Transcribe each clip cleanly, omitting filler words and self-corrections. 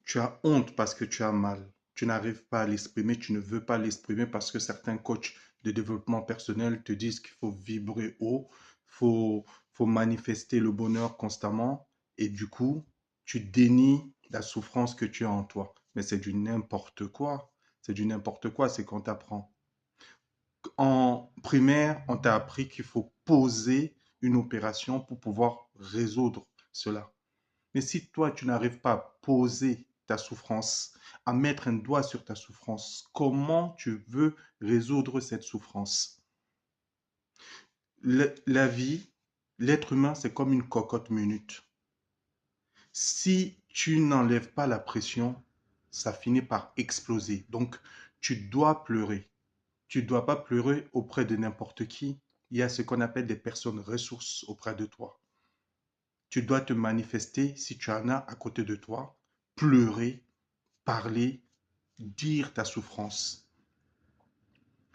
Tu as honte parce que tu as mal. Tu n'arrives pas à l'exprimer, tu ne veux pas l'exprimer parce que certains coachs de développement personnel te disent qu'il faut vibrer haut, faut, faut manifester le bonheur constamment et du coup, tu dénies la souffrance que tu as en toi. Mais c'est du n'importe quoi. C'est du n'importe quoi, c'est qu'on t'apprend. En primaire, on t'a appris qu'il faut poser une opération pour pouvoir résoudre cela. Mais si toi, tu n'arrives pas à poser ta souffrance, à mettre un doigt sur ta souffrance, comment tu veux résoudre cette souffrance? La vie, l'être humain, c'est comme une cocotte minute. Si tu n'enlèves pas la pression, ça finit par exploser. Donc, tu dois pleurer. Tu ne dois pas pleurer auprès de n'importe qui. Il y a ce qu'on appelle des personnes ressources auprès de toi. Tu dois te manifester si tu en as à côté de toi, pleurer, parler, dire ta souffrance.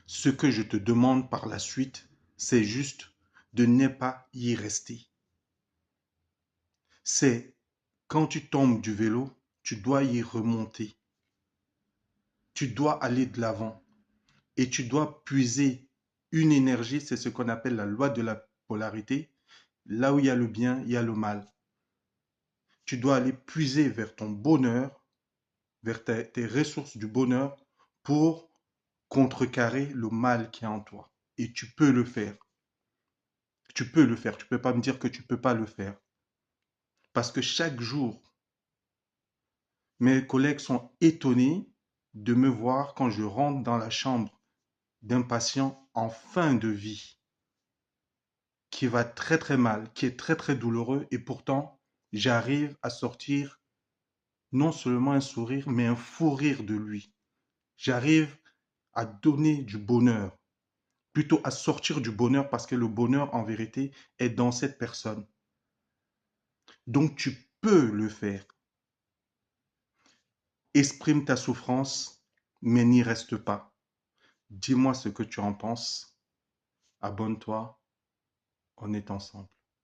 Ce que je te demande par la suite, c'est juste de ne pas y rester. C'est quand tu tombes du vélo, tu dois y remonter. Tu dois aller de l'avant et tu dois puiser une énergie, c'est ce qu'on appelle la loi de la polarité. Là où il y a le bien, il y a le mal. Tu dois aller puiser vers ton bonheur, vers tes ressources du bonheur pour contrecarrer le mal qui est en toi. Et tu peux le faire. Tu peux le faire. Tu peux pas me dire que tu peux pas le faire. Parce que chaque jour, mes collègues sont étonnés de me voir quand je rentre dans la chambre d'un patient en fin de vie, qui va très très mal, qui est très très douloureux, et pourtant, j'arrive à sortir non seulement un sourire, mais un fou rire de lui. J'arrive à donner du bonheur, plutôt à sortir du bonheur, parce que le bonheur, en vérité, est dans cette personne. Donc, tu peux le faire. Exprime ta souffrance, mais n'y reste pas. Dis-moi ce que tu en penses. Abonne-toi. On est ensemble.